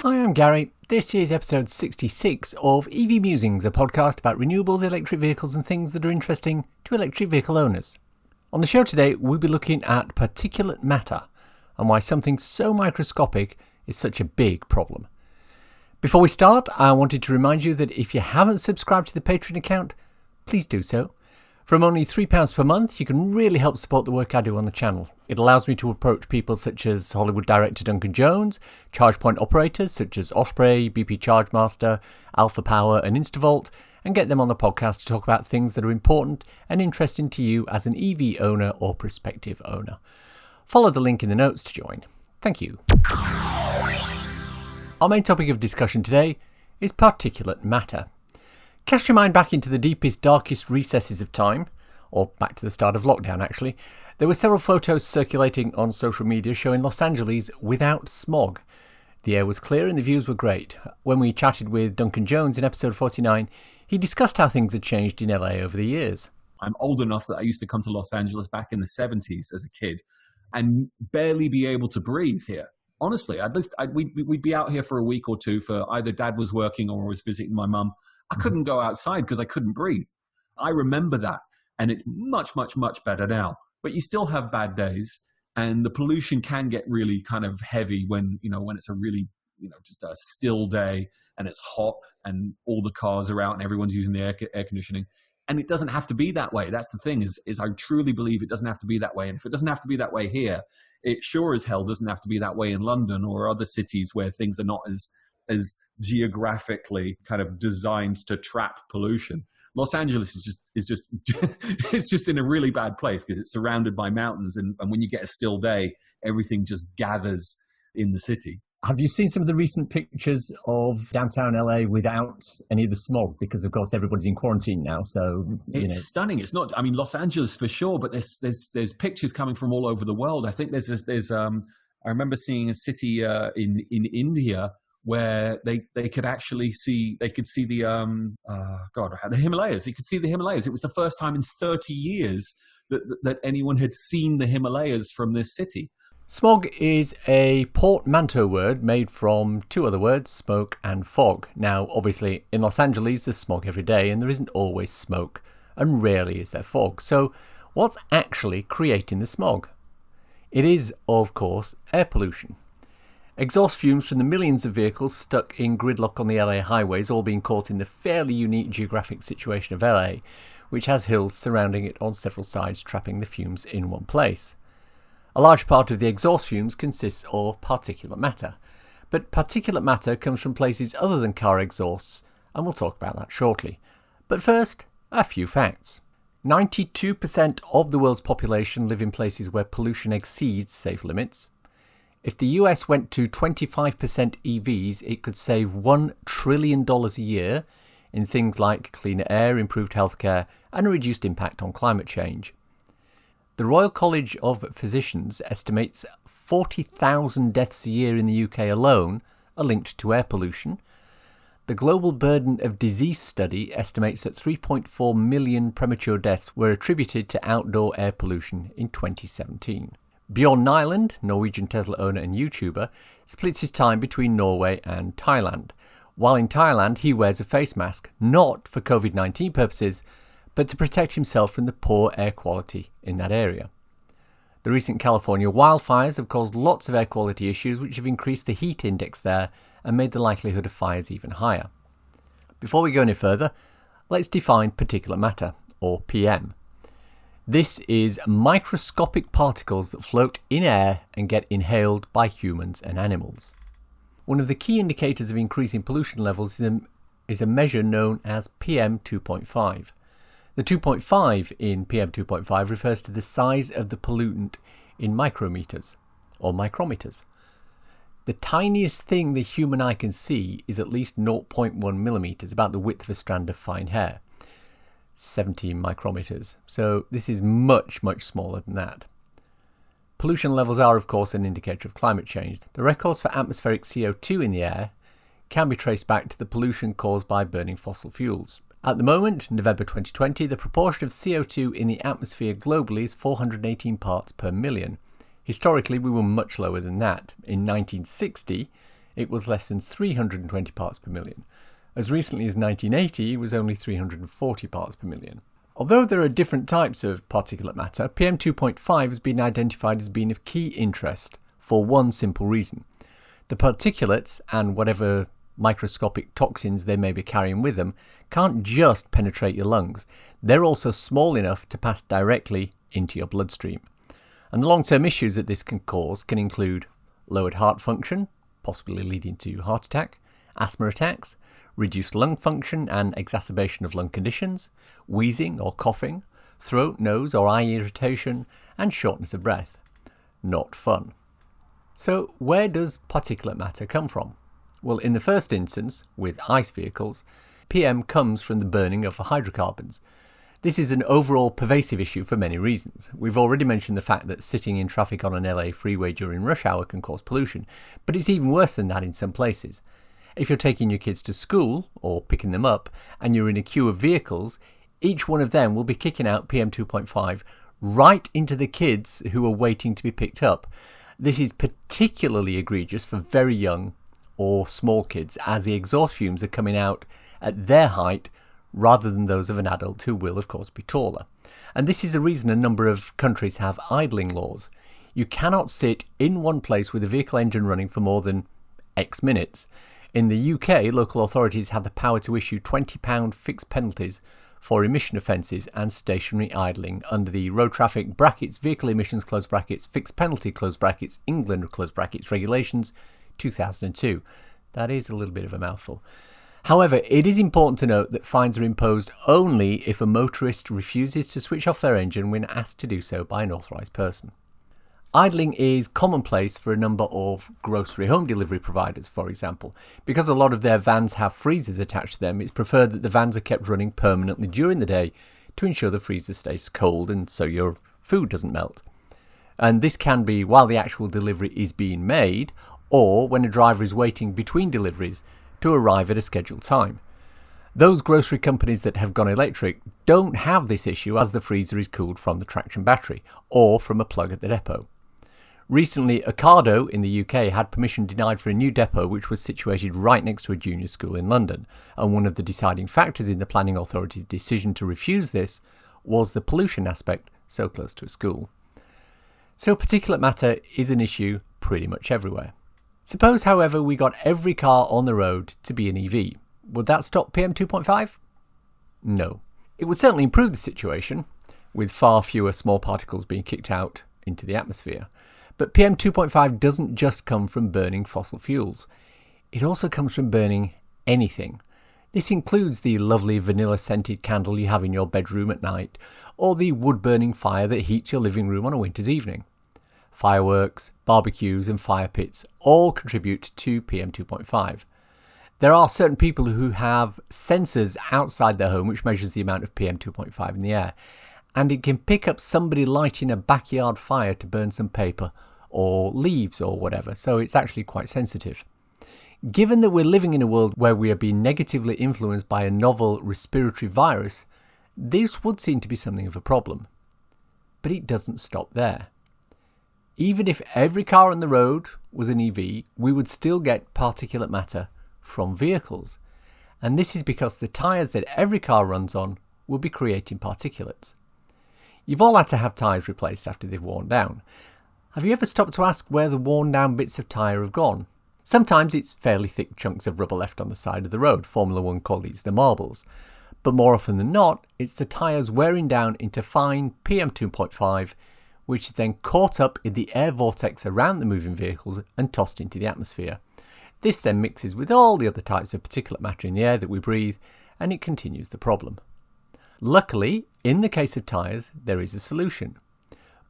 Hi, I'm Gary. This is episode 66 of EV Musings, a podcast about renewables, electric vehicles and things that are interesting to electric vehicle owners. On the show today, we'll be looking at particulate matter and why something so microscopic is such a big problem. Before we start, I wanted to remind you that if you haven't subscribed to the Patreon account, please do so. From only £3 per month, you can really help support the work I do on the channel. It allows me to approach people such as Hollywood director Duncan Jones, charge point operators such as Osprey, BP Chargemaster, Alpha Power and Instavolt, and get them on the podcast to talk about things that are important and interesting to you as an EV owner or prospective owner. Follow the link in the notes to join. Thank you. Our main topic of discussion today is particulate matter. Cast your mind back into the deepest, darkest recesses of time, or back to the start of lockdown actually. There were several photos circulating on social media showing Los Angeles without smog. The air was clear and the views were great. When we chatted with Duncan Jones in episode 49, he discussed how things had changed in LA over the years. I'm old enough that I used to come to Los Angeles back in the 70s as a kid and barely be able to breathe here. Honestly, we'd be out here for a week or two for either dad was working or was visiting my mum. I couldn't go outside because I couldn't breathe. I remember that. And it's much, much, much better now. But you still have bad days. And the pollution can get really kind of heavy when it's a really, just a still day and it's hot and all the cars are out and everyone's using the air conditioning. And it doesn't have to be that way. That's the thing is I truly believe it doesn't have to be that way. And if it doesn't have to be that way here, it sure as hell doesn't have to be that way in London or other cities where things are not as geographically kind of designed to trap pollution. Los Angeles is just it's just in a really bad place because it's surrounded by mountains and when you get a still day, everything just gathers in the city. Have you seen some of the recent pictures of downtown LA without any of the smog? Because of course everybody's in quarantine now, so it's stunning. It's not. I mean, Los Angeles for sure, but there's pictures coming from all over the world. I think there's I remember seeing a city in India where they could actually see the Himalayas. You could see the Himalayas. It was the first time in 30 years that anyone had seen the Himalayas from this city. Smog is a portmanteau word made from two other words, smoke and fog. Now, obviously, in Los Angeles, there's smog every day and there isn't always smoke, and rarely is there fog. So, what's actually creating the smog? It is, of course, air pollution. Exhaust fumes from the millions of vehicles stuck in gridlock on the LA highways, all being caught in the fairly unique geographic situation of LA, which has hills surrounding it on several sides, trapping the fumes in one place. A large part of the exhaust fumes consists of particulate matter, but particulate matter comes from places other than car exhausts, and we'll talk about that shortly. But first, a few facts. 92% of the world's population live in places where pollution exceeds safe limits. If the US went to 25% EVs, it could save $1 trillion a year in things like cleaner air, improved healthcare, and a reduced impact on climate change. The Royal College of Physicians estimates 40,000 deaths a year in the UK alone are linked to air pollution. The Global Burden of Disease study estimates that 3.4 million premature deaths were attributed to outdoor air pollution in 2017. Bjorn Nyland, Norwegian Tesla owner and YouTuber, splits his time between Norway and Thailand. While in Thailand, he wears a face mask, not for COVID-19 purposes, but to protect himself from the poor air quality in that area. The recent California wildfires have caused lots of air quality issues which have increased the heat index there and made the likelihood of fires even higher. Before we go any further, let's define particulate matter, or PM. This is microscopic particles that float in air and get inhaled by humans and animals. One of the key indicators of increasing pollution levels is a measure known as PM 2.5. The 2.5 in PM 2.5 refers to the size of the pollutant in micrometers, or micrometers. The tiniest thing the human eye can see is at least 0.1 millimeters, about the width of a strand of fine hair. 17 micrometers. So this is much, much smaller than that. Pollution levels are, of course, an indicator of climate change. The records for atmospheric CO2 in the air can be traced back to the pollution caused by burning fossil fuels. At the moment, November 2020, the proportion of CO2 in the atmosphere globally is 418 parts per million. Historically, we were much lower than that. In 1960, it was less than 320 parts per million. As recently as 1980, it was only 340 parts per million. Although there are different types of particulate matter, PM2.5 has been identified as being of key interest for one simple reason. The particulates and whatever microscopic toxins they may be carrying with them can't just penetrate your lungs. They're also small enough to pass directly into your bloodstream. And the long-term issues that this can cause can include lowered heart function, possibly leading to heart attack, asthma attacks, reduced lung function and exacerbation of lung conditions, wheezing or coughing, throat, nose or eye irritation, and shortness of breath. Not fun. So where does particulate matter come from? Well, in the first instance, with ICE vehicles, PM comes from the burning of hydrocarbons. This is an overall pervasive issue for many reasons. We've already mentioned the fact that sitting in traffic on an LA freeway during rush hour can cause pollution, but it's even worse than that in some places. If you're taking your kids to school, or picking them up, and you're in a queue of vehicles, each one of them will be kicking out PM2.5 right into the kids who are waiting to be picked up. This is particularly egregious for very young or small kids, as the exhaust fumes are coming out at their height rather than those of an adult who will, of course, be taller. And this is the reason a number of countries have idling laws. You cannot sit in one place with a vehicle engine running for more than X minutes. In the UK, local authorities have the power to issue £20 fixed penalties for emission offences and stationary idling under the Road Traffic (Vehicle Emissions) Fixed Penalty (England) regulations 2002. That is a little bit of a mouthful. However, it is important to note that fines are imposed only if a motorist refuses to switch off their engine when asked to do so by an authorised person. Idling is commonplace for a number of grocery home delivery providers, for example. Because a lot of their vans have freezers attached to them, it's preferred that the vans are kept running permanently during the day to ensure the freezer stays cold and so your food doesn't melt. And this can be while the actual delivery is being made, or when a driver is waiting between deliveries to arrive at a scheduled time. Those grocery companies that have gone electric don't have this issue, as the freezer is cooled from the traction battery or from a plug at the depot. Recently, Ocado in the UK had permission denied for a new depot which was situated right next to a junior school in London, and one of the deciding factors in the planning authority's decision to refuse this was the pollution aspect so close to a school. So particulate matter is an issue pretty much everywhere. Suppose, however, we got every car on the road to be an EV. Would that stop PM2.5? No. It would certainly improve the situation, with far fewer small particles being kicked out into the atmosphere. But PM2.5 doesn't just come from burning fossil fuels. It also comes from burning anything. This includes the lovely vanilla-scented candle you have in your bedroom at night, or the wood-burning fire that heats your living room on a winter's evening. Fireworks, barbecues and fire pits all contribute to PM2.5. There are certain people who have sensors outside their home which measures the amount of PM2.5 in the air, and it can pick up somebody lighting a backyard fire to burn some paper or leaves or whatever, so it's actually quite sensitive. Given that we're living in a world where we are being negatively influenced by a novel respiratory virus, this would seem to be something of a problem. But it doesn't stop there. Even if every car on the road was an EV, we would still get particulate matter from vehicles. And this is because the tyres that every car runs on will be creating particulates. You've all had to have tyres replaced after they've worn down. Have you ever stopped to ask where the worn down bits of tyre have gone? Sometimes it's fairly thick chunks of rubber left on the side of the road. Formula 1 call these the marbles. But more often than not, it's the tyres wearing down into fine PM2.5, which is then caught up in the air vortex around the moving vehicles and tossed into the atmosphere. This then mixes with all the other types of particulate matter in the air that we breathe, and it continues the problem. Luckily, in the case of tyres, there is a solution.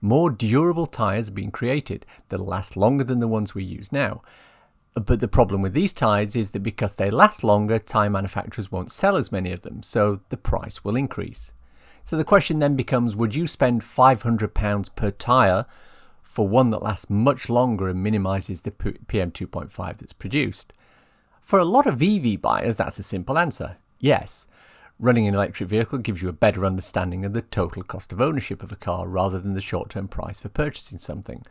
More durable tyres are being created that last longer than the ones we use now. But the problem with these tyres is that because they last longer, tyre manufacturers won't sell as many of them, so the price will increase. So the question then becomes, would you spend £500 per tyre for one that lasts much longer and minimises the PM2.5 that's produced? For a lot of EV buyers, that's a simple answer. Yes. Running an electric vehicle gives you a better understanding of the total cost of ownership of a car rather than the short-term price for purchasing something.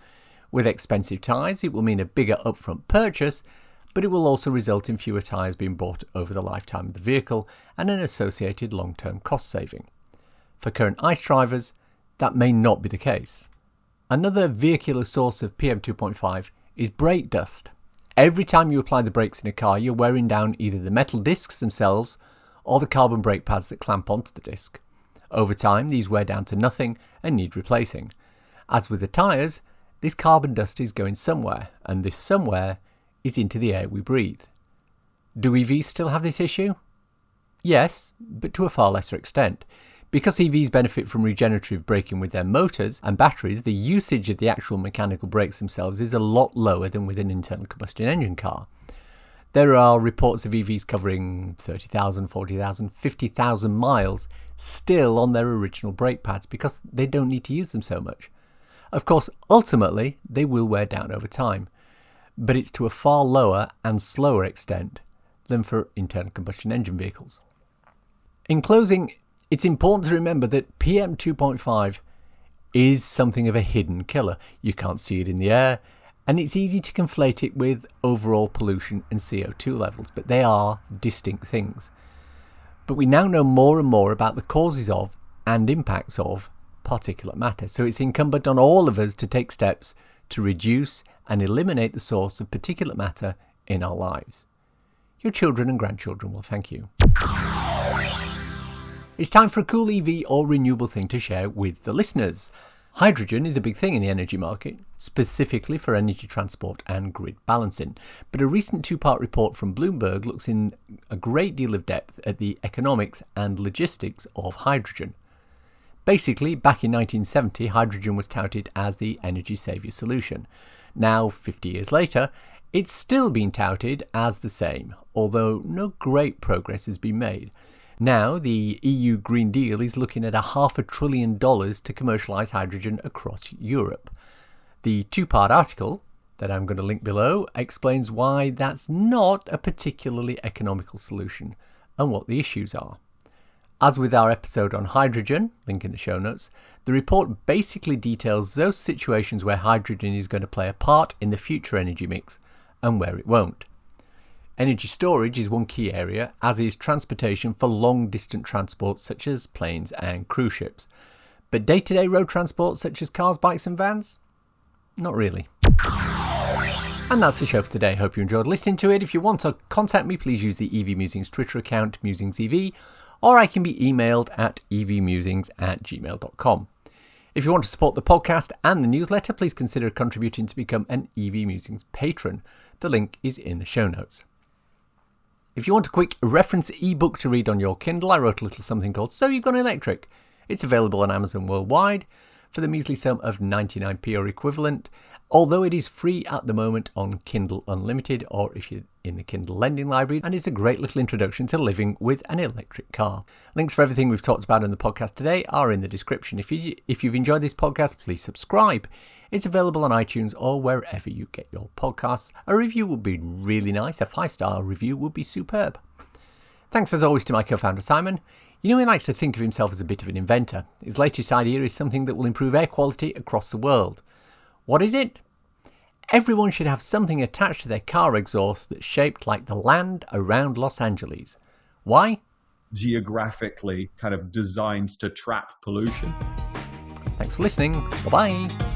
With expensive tyres, it will mean a bigger upfront purchase, but it will also result in fewer tyres being bought over the lifetime of the vehicle and an associated long-term cost saving. For current ICE drivers, that may not be the case. Another vehicular source of PM2.5 is brake dust. Every time you apply the brakes in a car, you're wearing down either the metal discs themselves or the carbon brake pads that clamp onto the disc. Over time, these wear down to nothing and need replacing. As with the tyres, this carbon dust is going somewhere, and this somewhere is into the air we breathe. Do EVs still have this issue? Yes, but to a far lesser extent. Because EVs benefit from regenerative braking with their motors and batteries, the usage of the actual mechanical brakes themselves is a lot lower than with an internal combustion engine car. There are reports of EVs covering 30,000, 40,000, 50,000 miles still on their original brake pads because they don't need to use them so much. Of course, ultimately, they will wear down over time, but it's to a far lower and slower extent than for internal combustion engine vehicles. In closing, it's important to remember that PM2.5 is something of a hidden killer. You can't see it in the air, and it's easy to conflate it with overall pollution and CO2 levels, but they are distinct things. But we now know more and more about the causes of and impacts of particulate matter, so it's incumbent on all of us to take steps to reduce and eliminate the source of particulate matter in our lives. Your children and grandchildren will thank you. It's time for a cool EV or renewable thing to share with the listeners. Hydrogen is a big thing in the energy market, specifically for energy transport and grid balancing. But a recent two-part report from Bloomberg looks in a great deal of depth at the economics and logistics of hydrogen. Basically, back in 1970, hydrogen was touted as the energy saviour solution. Now, 50 years later, it's still being touted as the same, although no great progress has been made. Now, the EU Green Deal is looking at $500 billion to commercialise hydrogen across Europe. The two-part article that I'm going to link below explains why that's not a particularly economical solution and what the issues are. As with our episode on hydrogen, link in the show notes, the report basically details those situations where hydrogen is going to play a part in the future energy mix and where it won't. Energy storage is one key area, as is transportation for long-distance transport such as planes and cruise ships. But day-to-day road transport such as cars, bikes and vans? Not really. And that's the show for today. Hope you enjoyed listening to it. If you want to contact me, please use the EV Musings Twitter account, MusingsEV, or I can be emailed at evmusings@gmail.com. If you want to support the podcast and the newsletter, please consider contributing to become an EV Musings patron. The link is in the show notes. If you want a quick reference ebook to read on your Kindle, I wrote a little something called So You've Gone Electric. It's available on Amazon worldwide for the measly sum of 99p or equivalent, although it is free at the moment on Kindle Unlimited or if you're in the Kindle Lending Library, and it's a great little introduction to living with an electric car. Links for everything we've talked about in the podcast today are in the description. If you've enjoyed this podcast, please subscribe. It's available on iTunes or wherever you get your podcasts. A review would be really nice. A 5-star review would be superb. Thanks as always to my co-founder Simon. You know, he likes to think of himself as a bit of an inventor. His latest idea is something that will improve air quality across the world. What is it? Everyone should have something attached to their car exhaust that's shaped like the land around Los Angeles. Why? Geographically kind of designed to trap pollution. Thanks for listening. Bye-bye.